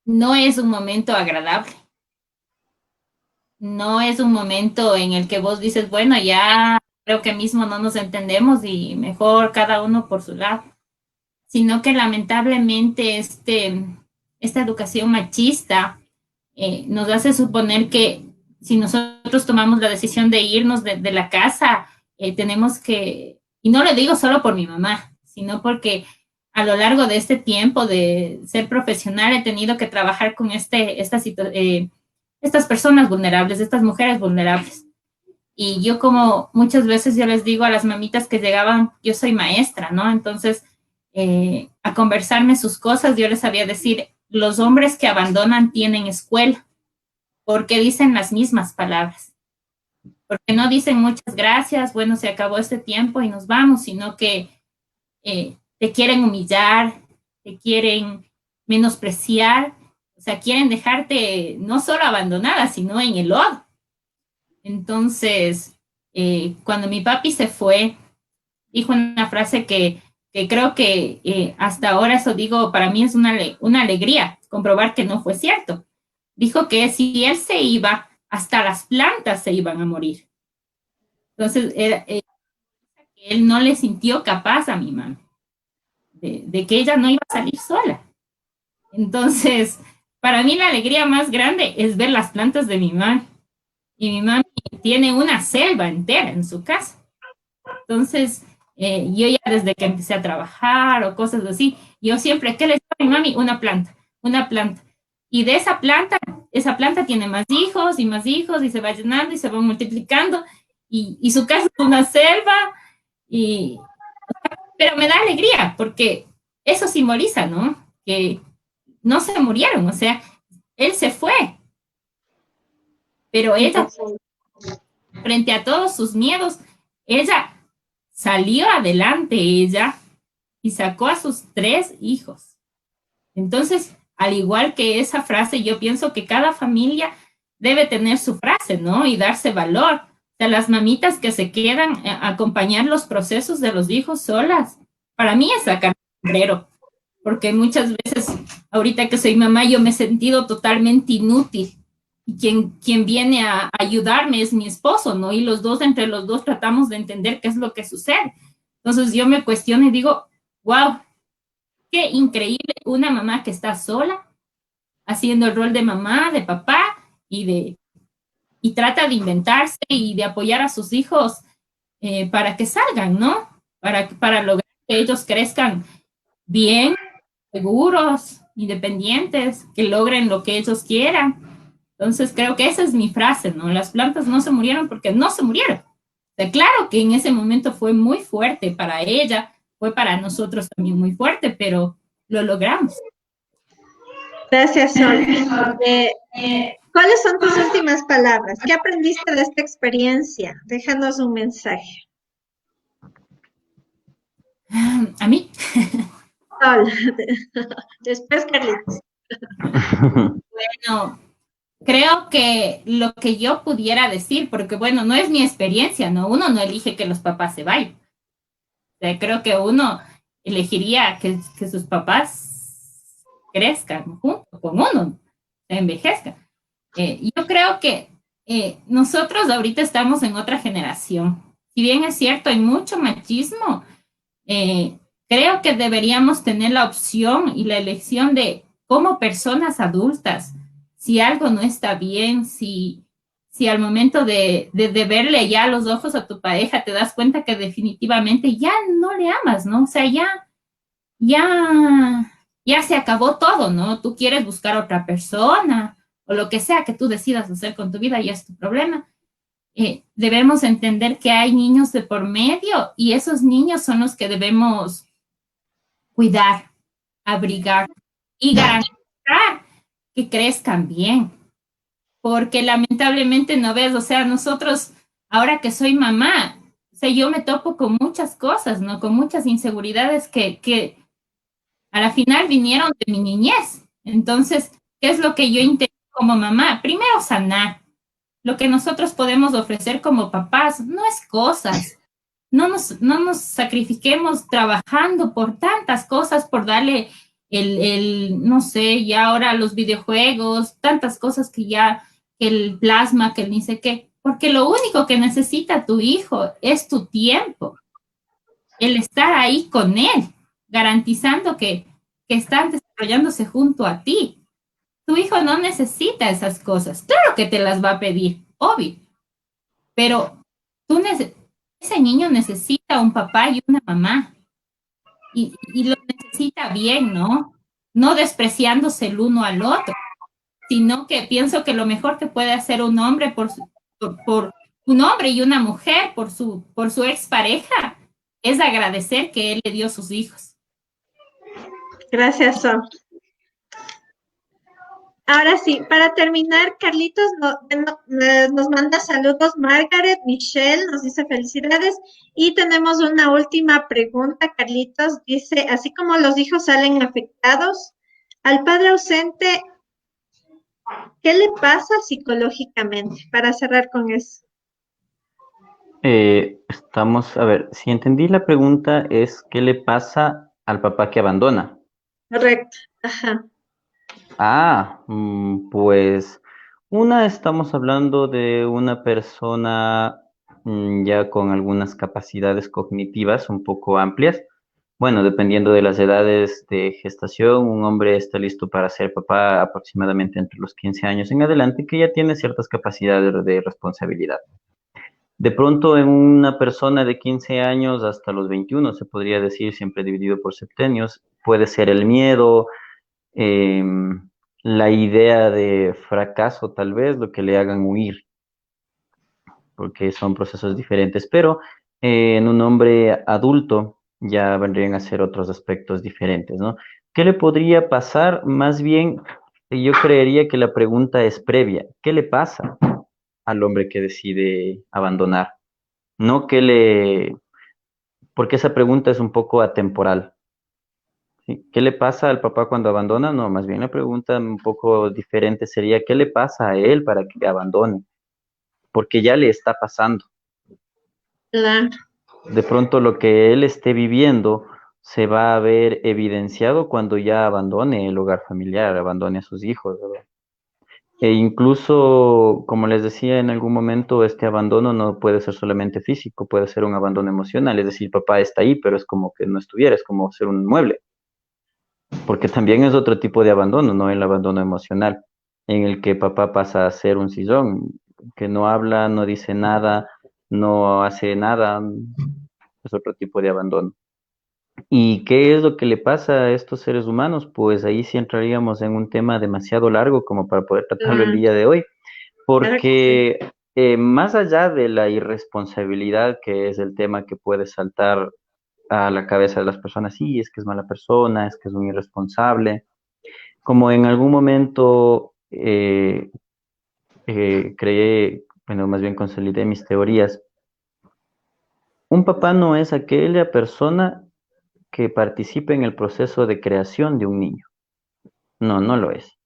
no es un momento agradable. No es un momento en el que vos dices, bueno, ya creo que mismo no nos entendemos y mejor cada uno por su lado, sino que lamentablemente esta educación machista nos hace suponer que si nosotros tomamos la decisión de irnos de la casa, tenemos que, y no lo digo solo por mi mamá, sino porque a lo largo de este tiempo de ser profesional he tenido que trabajar con estas personas vulnerables, estas mujeres vulnerables. Y yo como muchas veces yo les digo a las mamitas que llegaban, yo soy maestra, ¿no? Entonces, a conversarme sus cosas, yo les sabía decir, los hombres que abandonan tienen escuela, porque dicen las mismas palabras, porque no dicen muchas gracias, bueno, se acabó este tiempo y nos vamos, sino que te quieren humillar, te quieren menospreciar, o sea, quieren dejarte no solo abandonada, sino en el lodo. Entonces, cuando mi papi se fue, dijo una frase que creo que hasta ahora eso digo, para mí es una alegría comprobar que no fue cierto. Dijo que si él se iba, hasta las plantas se iban a morir. Entonces, era, él no le sintió capaz a mi mami, de que ella no iba a salir sola. Entonces, para mí la alegría más grande es ver las plantas de mi mami. Y mi mami tiene una selva entera en su casa. Entonces, yo ya desde que empecé a trabajar o cosas así, yo siempre, ¿qué le digo a mi mami? Una planta, una planta. Y de esa planta tiene más hijos, y se va llenando y se va multiplicando. Y su casa es una selva, y, pero me da alegría porque eso simboliza, ¿no? Que no se murieron, o sea, él se fue, pero ella, frente a todos sus miedos, ella salió adelante, ella, y sacó a sus 3 hijos. Entonces, al igual que esa frase, yo pienso que cada familia debe tener su frase, ¿no? Y darse valor. O sea, las mamitas que se quedan a acompañar los procesos de los hijos solas, para mí es sacar el sombrero, porque muchas veces, ahorita que soy mamá, yo me he sentido totalmente inútil. Y quien viene a ayudarme es mi esposo, ¿no? Y entre los dos tratamos de entender qué es lo que sucede. Entonces yo me cuestiono y digo, wow, qué increíble una mamá que está sola, haciendo el rol de mamá, de papá, y trata de inventarse y de apoyar a sus hijos para que salgan, ¿no? Para lograr que ellos crezcan bien, seguros, independientes, que logren lo que ellos quieran. Entonces creo que esa es mi frase, ¿no? Las plantas no se murieron porque no se murieron. O sea, claro que en ese momento fue muy fuerte para ella, fue para nosotros también muy fuerte, pero lo logramos. Gracias, Sol. ¿Cuáles son tus últimas palabras? ¿Qué aprendiste de esta experiencia? Déjanos un mensaje. A mí. Sol. Después, Carlitos. Bueno, creo que lo que yo pudiera decir, porque bueno, no es mi experiencia, ¿no? Uno no elige que los papás se vayan. O sea, creo que uno elegiría que sus papás crezcan junto con uno, envejezcan. Yo creo que nosotros ahorita estamos en otra generación. Si bien es cierto, hay mucho machismo, eh, creo que deberíamos tener la opción y la elección de, como personas adultas, si algo no está bien, si al momento de verle ya a los ojos a tu pareja te das cuenta que definitivamente ya no le amas, ¿no? O sea, ya, ya se acabó todo, ¿no? Tú quieres buscar otra persona o lo que sea que tú decidas hacer con tu vida, ya es tu problema. Debemos entender que hay niños de por medio y esos niños son los que debemos cuidar, abrigar y garantizar que crezcan bien. Porque lamentablemente no ves, o sea, nosotros, ahora que soy mamá, o sea, yo me topo con muchas cosas, ¿no? Con muchas inseguridades que a la final vinieron de mi niñez. Entonces, ¿qué es lo que yo intento como mamá? Primero, sanar. Lo que nosotros podemos ofrecer como papás no es cosas. No nos sacrifiquemos trabajando por tantas cosas, por darle no sé, ya ahora los videojuegos, tantas cosas que ya, que el plasma, que el ni sé qué, porque lo único que necesita tu hijo es tu tiempo, el estar ahí con él, garantizando que están desarrollándose junto a ti. Tu hijo no necesita esas cosas. Claro que te las va a pedir, obvio, pero ese niño necesita un papá y una mamá y lo necesita bien, ¿no? No despreciándose el uno al otro, sino que pienso que lo mejor que puede hacer un hombre por un hombre y una mujer por su expareja es agradecer que él le dio sus hijos. Gracias, Sol. Ahora sí, para terminar, Carlitos nos manda saludos. Margaret, Michelle nos dice felicidades. Y tenemos una última pregunta, Carlitos. Dice, así como los hijos salen afectados, al padre ausente, ¿qué le pasa psicológicamente? Para cerrar con eso. A ver, si entendí la pregunta es ¿qué le pasa al papá que abandona? Correcto. Ajá. Pues estamos hablando de una persona ya con algunas capacidades cognitivas un poco amplias. Bueno, dependiendo de las edades de gestación, un hombre está listo para ser papá aproximadamente entre los 15 años en adelante, que ya tiene ciertas capacidades de responsabilidad. De pronto, en una persona de 15 años hasta los 21, se podría decir, siempre dividido por septenios, puede ser el miedo, la idea de fracaso, tal vez, lo que le hagan huir, porque son procesos diferentes, pero en un hombre adulto ya vendrían a ser otros aspectos diferentes, ¿no? ¿Qué le podría pasar? Más bien, yo creería que la pregunta es previa. ¿Qué le pasa al hombre que decide abandonar? No que le, porque esa pregunta es un poco atemporal. ¿Sí? ¿Qué le pasa al papá cuando abandona? No, más bien la pregunta un poco diferente sería, ¿qué le pasa a él para que abandone? Porque ya le está pasando. Claro. De pronto lo que él esté viviendo se va a ver evidenciado cuando ya abandone el hogar familiar, abandone a sus hijos, ¿verdad? E incluso, como les decía en algún momento, este abandono no puede ser solamente físico, puede ser un abandono emocional, es decir, papá está ahí, pero es como que no estuviera, es como ser un mueble, porque también es otro tipo de abandono, no el abandono emocional, en el que papá pasa a ser un sillón, que no habla, no dice nada, no hace nada, es otro tipo de abandono. ¿Y qué es lo que le pasa a estos seres humanos? Pues ahí sí entraríamos en un tema demasiado largo como para poder tratarlo el Claro, día de hoy, claro que sí. porque más allá de la irresponsabilidad, que es el tema que puede saltar a la cabeza de las personas, sí, es que es mala persona, es que es un irresponsable, como en algún momento creé, bueno, más bien consolidé mis teorías, un papá no es aquella persona que participe en el proceso de creación de un niño. No, no lo es.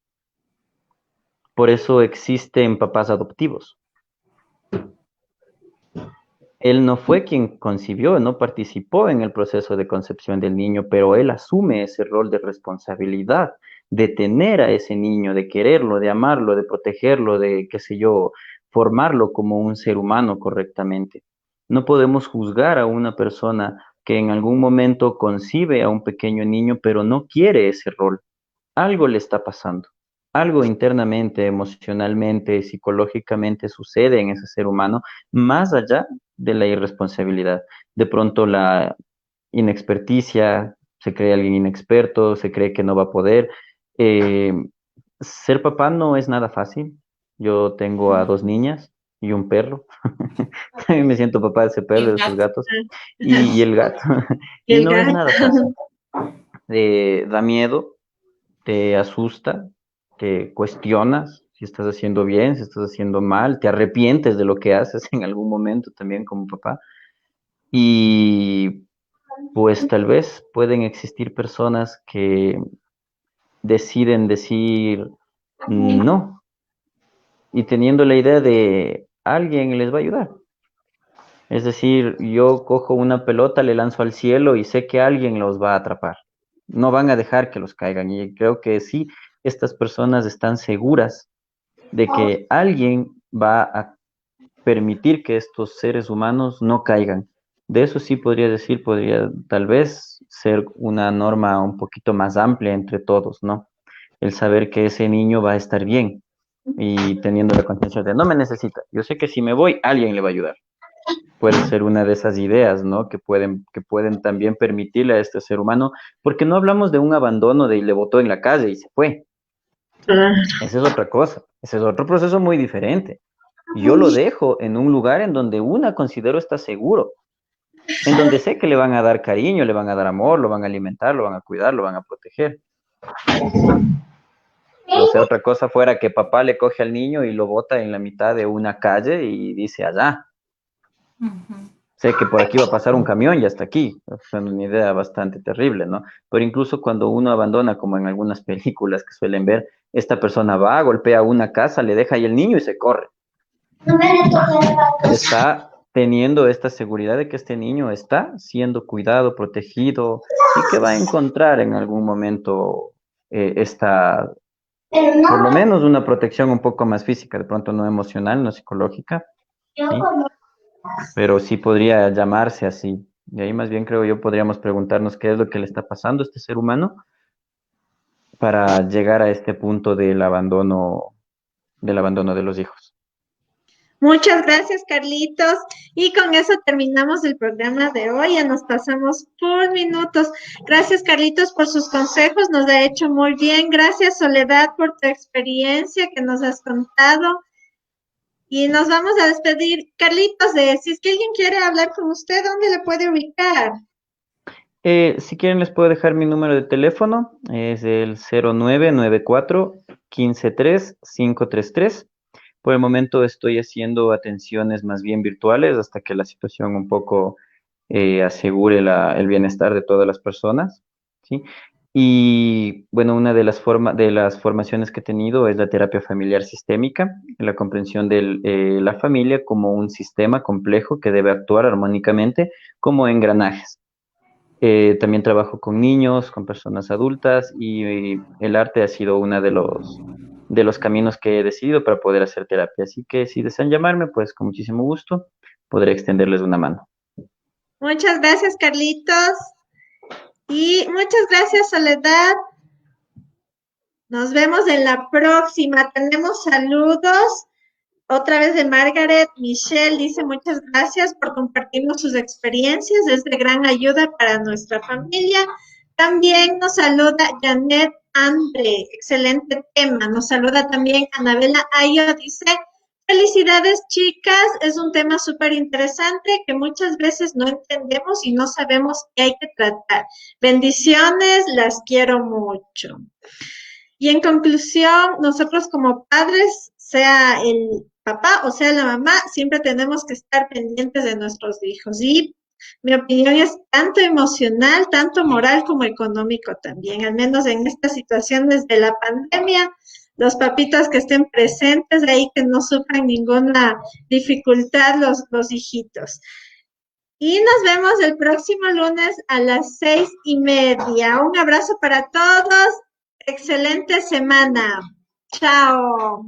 Por eso existen papás adoptivos. Él no fue quien concibió, no participó en el proceso de concepción del niño, pero él asume ese rol de responsabilidad, de tener a ese niño, de quererlo, de amarlo, de protegerlo, de, qué sé yo, formarlo como un ser humano correctamente. No podemos juzgar a una persona que en algún momento concibe a un pequeño niño, pero no quiere ese rol. Algo le está pasando. Algo internamente, emocionalmente, psicológicamente sucede en ese ser humano, más allá de la irresponsabilidad. De pronto la inexperticia, se cree alguien inexperto, se cree que no va a poder. Eh, Ser papá no es nada fácil. Yo tengo a dos niñas y un perro. También me siento papá de ese Y perro, el de esos gato. gatos. Y el gato. Y Y el no es gato. nada fácil. Da miedo, te asusta, te cuestionas si estás haciendo bien, si estás haciendo mal, te arrepientes de lo que haces en algún momento también como papá. Y pues tal vez pueden existir personas que deciden decir no y teniendo la idea de alguien les va a ayudar. Es decir, yo cojo una pelota, le lanzo al cielo y sé que alguien los va a atrapar. No van a dejar que los caigan. Y creo que sí, estas personas están seguras de que alguien va a permitir que estos seres humanos no caigan. De eso sí podría decir, podría tal vez ser una norma un poquito más amplia entre todos, ¿no? El saber que ese niño va a estar bien y teniendo la conciencia de no me necesita. Yo sé que si me voy, alguien le va a ayudar. Puede ser una de esas ideas, ¿no? Que pueden también permitirle a este ser humano, porque no hablamos de un abandono de y le botó en la calle y se fue. Claro. Esa es otra cosa. Ese es otro proceso muy diferente. Yo lo dejo en un lugar en donde una considero está seguro, en donde sé que le van a dar cariño, le van a dar amor, lo van a alimentar, lo van a cuidar, lo van a proteger. O sea, otra cosa fuera que papá le coge al niño y lo bota en la mitad de una calle y dice allá. Ujú. Sé que por aquí va a pasar un camión y hasta aquí. Es una idea bastante terrible, ¿no? Pero incluso cuando uno abandona, como en algunas películas que suelen ver, esta persona va, golpea una casa, le deja ahí el niño y se corre. Está teniendo esta seguridad de que este niño está siendo cuidado, protegido y que va a encontrar en algún momento esta, por lo menos una protección un poco más física, de pronto no emocional, no psicológica, ¿sí? pero sí podría llamarse así. Y ahí más bien creo yo podríamos preguntarnos qué es lo que le está pasando a este ser humano para llegar a este punto del abandono de los hijos. Muchas gracias, Carlitos. Y con eso terminamos el programa de hoy. Ya nos pasamos por minutos. Gracias, Carlitos, por sus consejos. Nos ha hecho muy bien. Gracias, Soledad, por tu experiencia que nos has contado. Y nos vamos a despedir. Carlitos, si es que alguien quiere hablar con usted, ¿dónde le puede ubicar? Si quieren les puedo dejar mi número de teléfono, es el 0994 153 533. Por el momento estoy haciendo atenciones más bien virtuales hasta que la situación un poco asegure el bienestar de todas las personas, ¿sí? Y bueno, una de de las formaciones que he tenido es la terapia familiar sistémica, la comprensión de la familia como un sistema complejo que debe actuar armónicamente como engranajes. También trabajo con niños, con personas adultas y el arte ha sido uno de los caminos que he decidido para poder hacer terapia. Así que si desean llamarme, pues con muchísimo gusto podré extenderles una mano. Muchas gracias, Carlitos. Y muchas gracias, Soledad. Nos vemos en la próxima. Tenemos saludos. Otra vez de Margaret. Michelle dice muchas gracias por compartirnos sus experiencias. Es de gran ayuda para nuestra familia. También nos saluda Janet Andre. Excelente tema. Nos saluda también Anabela Ayo. Dice, felicidades, chicas. Es un tema súper interesante que muchas veces no entendemos y no sabemos qué hay que tratar. Bendiciones. Las quiero mucho. Y en conclusión, nosotros como padres, sea el papá o sea la mamá, siempre tenemos que estar pendientes de nuestros hijos. Y mi opinión es tanto emocional, tanto moral como económico también, al menos en esta situación desde la pandemia. Los papitos que estén presentes ahí, que no sufran ninguna dificultad los hijitos. Y nos vemos el próximo lunes a las 6:30. Un abrazo para todos. Excelente semana. Chao.